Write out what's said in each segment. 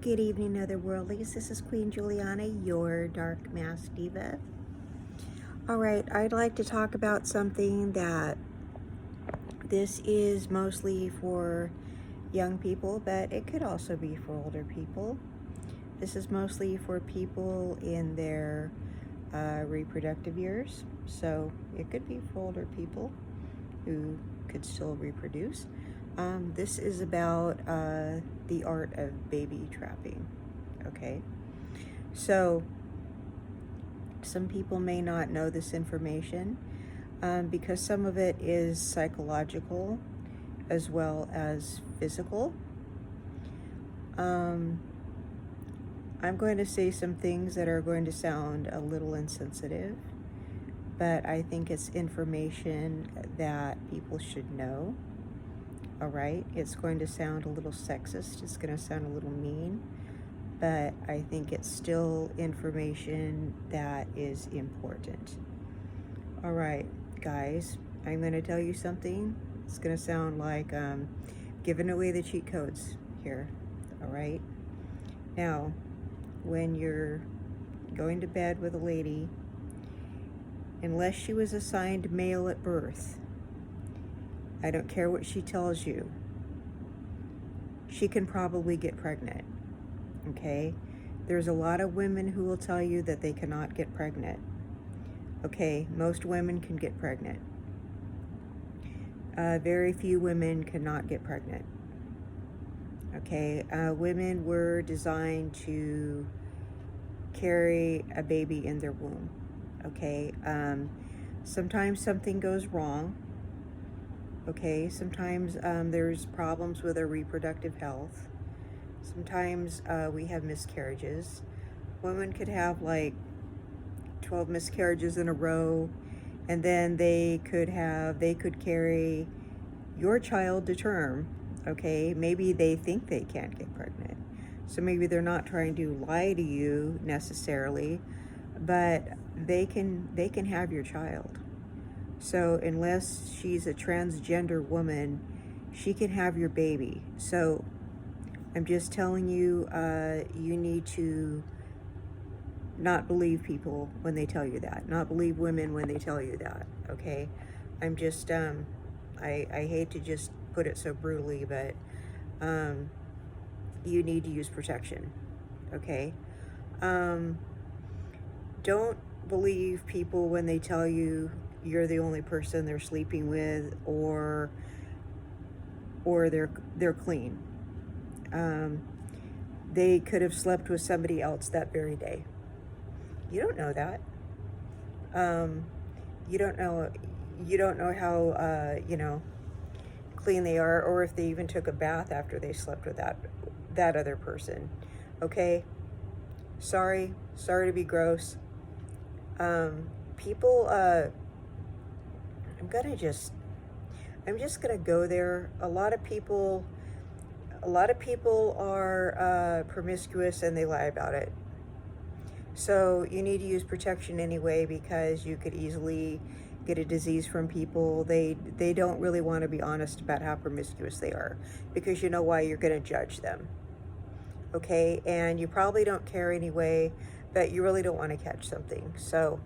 Good evening, otherworldlies. This is Queen Juliana, your Dark Mask Diva. All right, I'd like to talk about something that this is mostly for young people, but it could also be for older people. This is mostly for people in their reproductive years, so it could be for older people who could still reproduce. This is about the art of baby trapping. Okay, so some people may not know this information because some of it is psychological as well as physical. I'm going to say some things that are going to sound a little insensitive, but I think it's information that people should know. All right, it's going to sound a little sexist, it's going to sound a little mean, but I think it's still information that is important. All right, guys, I'm going to tell you something. It's going to sound like giving away the cheat codes here. All right, now when you're going to bed with a lady, unless she was assigned male at birth, I don't care what she tells you, she can probably get pregnant. Okay, there's a lot of women who will tell you that they cannot get pregnant. Okay, most women can get pregnant. Very few women cannot get pregnant. Okay, women were designed to carry a baby in their womb. Okay, sometimes something goes wrong. Okay, sometimes there's problems with our reproductive health. Sometimes we have miscarriages. Women could have like 12 miscarriages in a row, and then they could carry your child to term. Okay, maybe they think they can't get pregnant, so maybe they're not trying to lie to you necessarily, but they can have your child. So unless she's a transgender woman, she can have your baby. So I'm just telling you, you need to not believe people when they tell you that. Not believe women when they tell you that, okay? I'm just, I hate to just put it so brutally, but you need to use protection, okay? Don't believe people when they tell you you're the only person they're sleeping with, or they're clean. They could have slept with somebody else that very day. You don't know that. You don't know how clean they are, or if they even took a bath after they slept with that other person. Okay, sorry to be gross. People, I'm just gonna go there. A lot of people are promiscuous and they lie about it. So you need to use protection anyway, because you could easily get a disease from people. They don't really want to be honest about how promiscuous they are, because you know why? You're going to judge them. Okay, and you probably don't care anyway, but you really don't want to catch something. So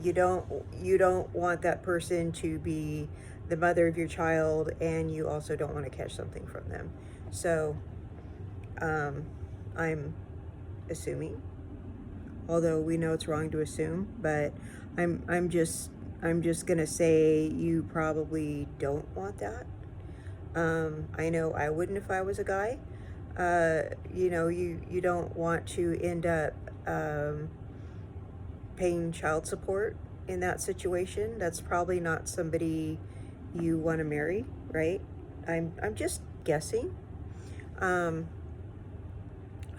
you don't want that person to be the mother of your child, and you also don't want to catch something from them. So I'm assuming, although we know it's wrong to assume, but I'm just gonna say you probably don't want that. I know I wouldn't if I was a guy. You don't want to end up paying child support in that situation. That's probably not somebody you want to marry, right? I'm just guessing. I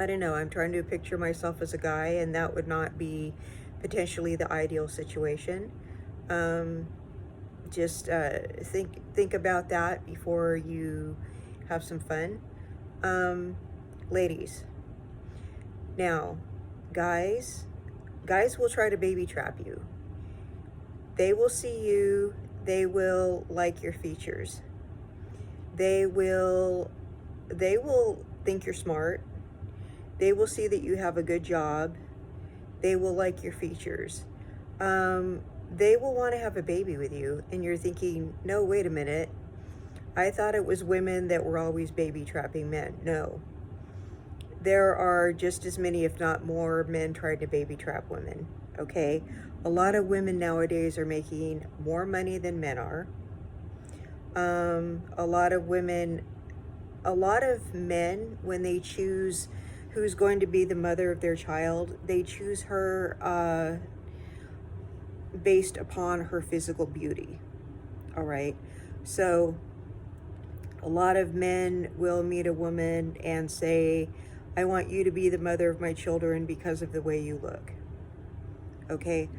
don't know, I'm trying to picture myself as a guy, and that would not be potentially the ideal situation. Just think about that before you have some fun. Ladies, now, guys will try to baby trap you. They will see you, they will like your features. They will think you're smart. They will see that you have a good job. They will like your features. They will want to have a baby with you. And you're thinking, no, wait a minute. I thought it was women that were always baby trapping men. No. There are just as many, if not more, men trying to baby trap women. Okay? A lot of women nowadays are making more money than men are. A lot of men, when they choose who's going to be the mother of their child, they choose her based upon her physical beauty. All right? So a lot of men will meet a woman and say, I want you to be the mother of my children because of the way you look. Okay?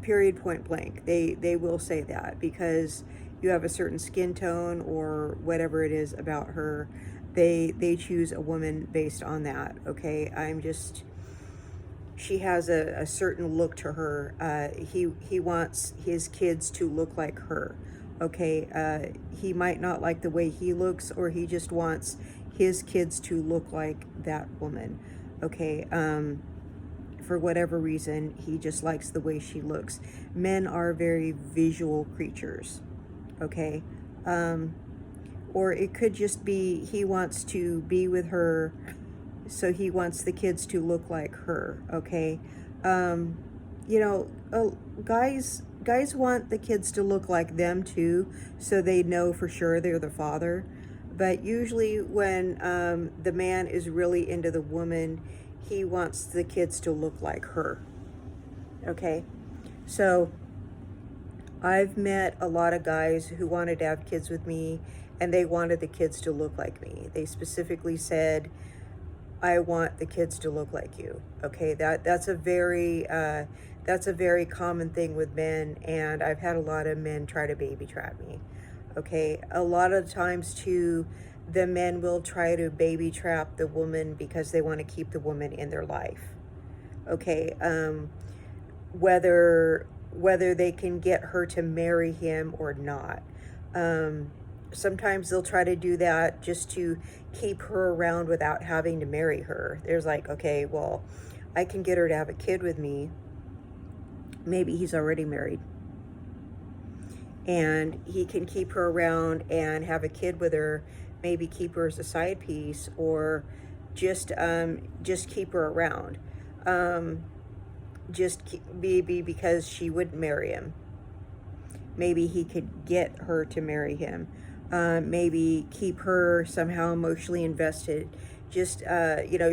Period, point blank. They will say that because you have a certain skin tone or whatever it is about her. They choose a woman based on that. Okay? She has a certain look to her. He wants his kids to look like her. Okay? He might not like the way he looks, or he just wants his kids to look like that woman. Okay? For whatever reason, he just likes the way she looks. Men are very visual creatures. Okay? Or it could just be he wants to be with her, so he wants the kids to look like her. Okay? Guys want the kids to look like them too, so they know for sure they're the father. But usually when the man is really into the woman, he wants the kids to look like her. Okay? So I've met a lot of guys who wanted to have kids with me, and they wanted the kids to look like me. They specifically said, I want the kids to look like you. Okay? That's a very common thing with men, and I've had a lot of men try to baby trap me. Okay? A lot of times too, the men will try to baby trap the woman because they want to keep the woman in their life. Okay? Whether they can get her to marry him or not. Sometimes they'll try to do that just to keep her around without having to marry her. There's like, okay, well, I can get her to have a kid with me. Maybe he's already married. And he can keep her around and have a kid with her, maybe keep her as a side piece, or just keep her around. Maybe because she wouldn't marry him. Maybe he could get her to marry him. Maybe keep her somehow emotionally invested. Just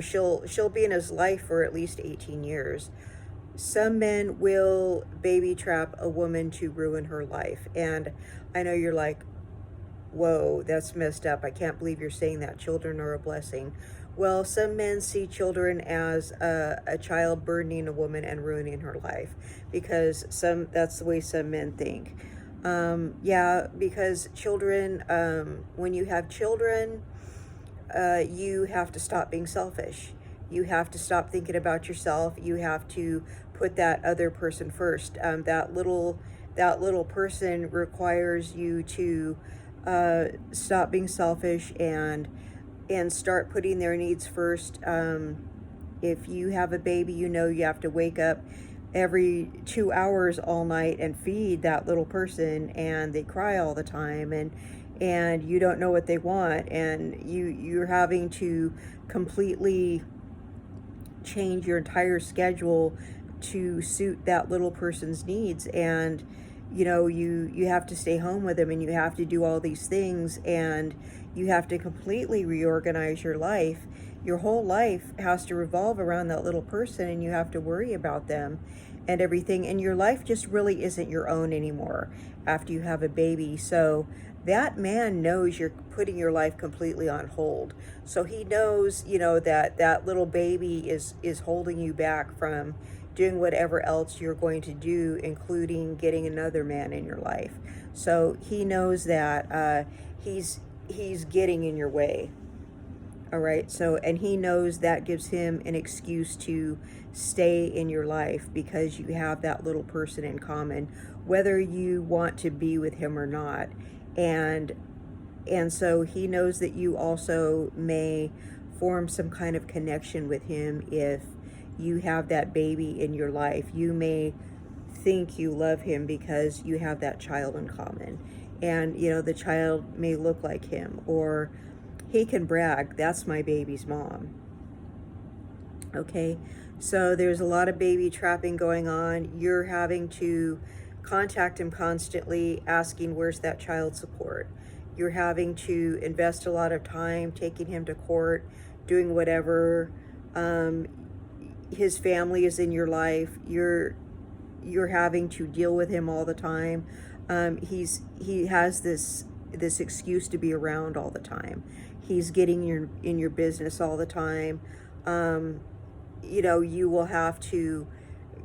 she'll be in his life for at least 18 years. Some men will baby trap a woman to ruin her life. And I know you're like, whoa, that's messed up. I can't believe you're saying that. Children are a blessing. Well, some men see children as a child burdening a woman and ruining her life, because that's the way some men think. Because children, when you have children, you have to stop being selfish. You have to stop thinking about yourself. You have to put that other person first. That little person requires you to stop being selfish and start putting their needs first. If you have a baby, you have to wake up every 2 hours all night and feed that little person, and they cry all the time, and you don't know what they want, and you're having to completely change your entire schedule to suit that little person's needs. And you have to stay home with them, and you have to do all these things, and you have to completely reorganize your life. Your whole life has to revolve around that little person, and you have to worry about them and everything, and your life just really isn't your own anymore after you have a baby. So that man knows you're putting your life completely on hold. So he knows, that little baby is holding you back from doing whatever else you're going to do, including getting another man in your life. So he knows that he's getting in your way. All right. So, and he knows that gives him an excuse to stay in your life, because you have that little person in common, whether you want to be with him or not. And And so he knows that you also may form some kind of connection with him if you have that baby in your life. You may think you love him because you have that child in common. And, the child may look like him, or he can brag, that's my baby's mom. Okay, so there's a lot of baby trapping going on. You're having to contact him constantly, asking where's that child support. You're having to invest a lot of time taking him to court, doing whatever. His family is in your life. You're having to deal with him all the time. He has this excuse to be around all the time. He's getting in your business all the time. You will have to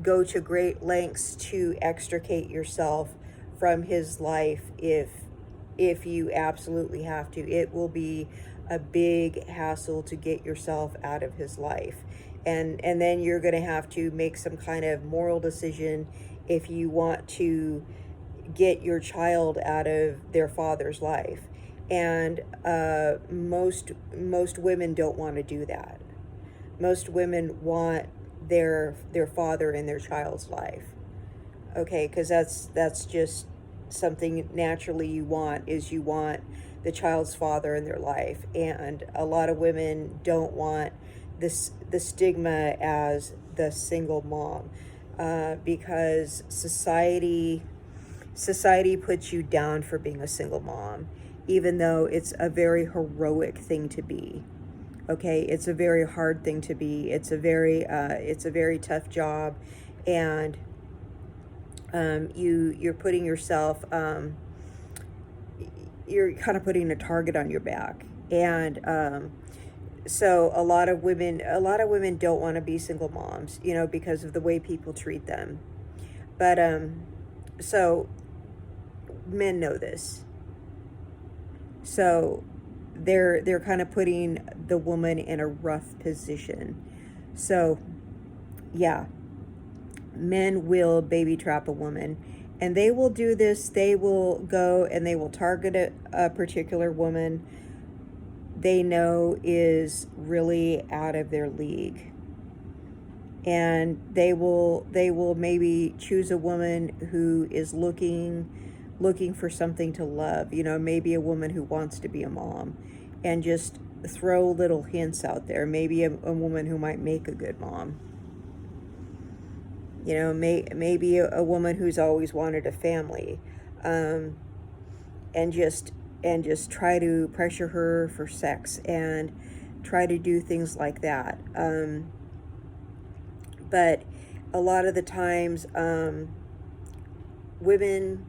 go to great lengths to extricate yourself from his life if you absolutely have to. It will be a big hassle to get yourself out of his life. And then you're going to have to make some kind of moral decision if you want to get your child out of their father's life. And most women don't want to do that. Most women want their father in their child's life. Okay, because that's just something naturally you want the child's father in their life. And a lot of women don't want the stigma as the single mom, because society puts you down for being a single mom, even though it's a very heroic thing to be. Okay, it's a very hard thing to be. It's a very tough job, and you're putting yourself, you're kind of putting a target on your back. And so a lot of women don't want to be single moms, because of the way people treat them. But so men know this. So they're kind of putting the woman in a rough position. So yeah, men will baby trap a woman, and they will do this. They will go and they will target a particular woman they know is really out of their league, and they will maybe choose a woman who is looking for something to love, maybe a woman who wants to be a mom, and just throw little hints out there. Maybe a woman who might make a good mom. Maybe a woman who's always wanted a family, and just try to pressure her for sex and try to do things like that. But a lot of the times, women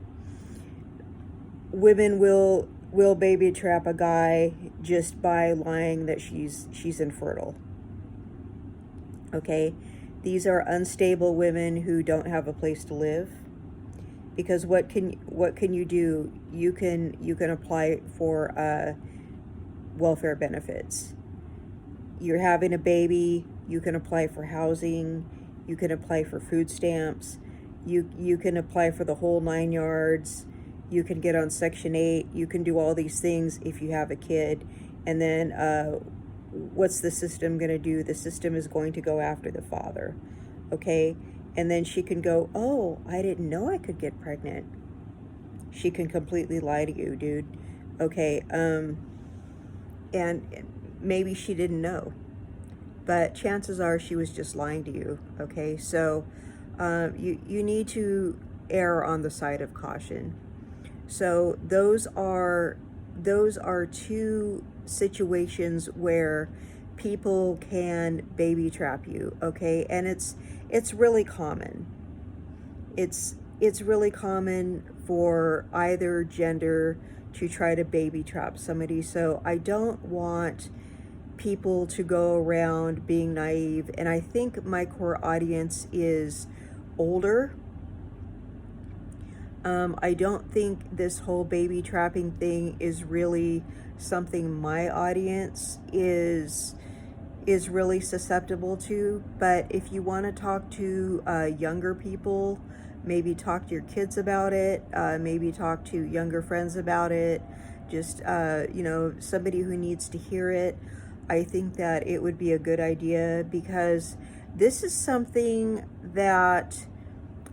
will baby trap a guy just by lying that she's infertile. Okay, these are unstable women who don't have a place to live. Because what can you do? You can apply for welfare benefits. You're having a baby, you can apply for housing, you can apply for food stamps, you can apply for the whole 9 yards. You can get on Section 8. You can do all these things if you have a kid. And then what's the system going to do? The system is going to go after the father. Okay? And then she can go, oh, I didn't know I could get pregnant. She can completely lie to you, dude. Okay? And maybe she didn't know. But chances are she was just lying to you. Okay? So you need to err on the side of caution. So those are two situations where people can baby trap you, okay? And it's really common. It's really common for either gender to try to baby trap somebody. So I don't want people to go around being naive, and I think my core audience is older. I don't think this whole baby trapping thing is really something my audience is really susceptible to. But if you want to talk to younger people, maybe talk to your kids about it, maybe talk to younger friends about it, just, you know, somebody who needs to hear it. I think that it would be a good idea because this is something that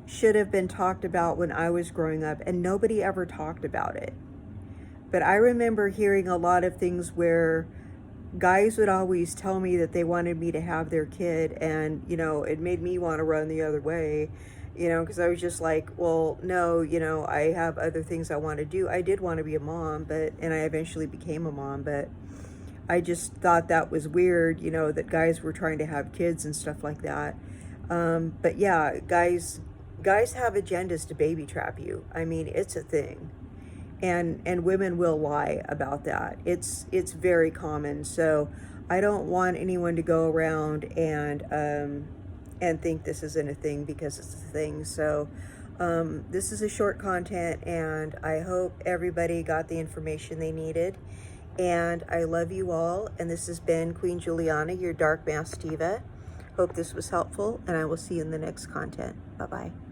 should have been talked about when I was growing up, and nobody ever talked about it. But I remember hearing a lot of things where guys would always tell me that they wanted me to have their kid, and you know, it made me want to run the other way, you know, because I was just like, well, no, you know, I have other things I want to do. I did want to be a mom, but and I eventually became a mom, but I just thought that was weird, you know, that guys were trying to have kids and stuff like that. But yeah, guys have agendas to baby trap you. I mean, it's a thing, and women will lie about that. It's very common. So I don't want anyone to go around and think this isn't a thing, because it's a thing. So this is a short content, and I hope everybody got the information they needed. And I love you all. And this has been Queen Juliana, your Dark Mass Diva. Hope this was helpful, and I will see you in the next content. Bye bye.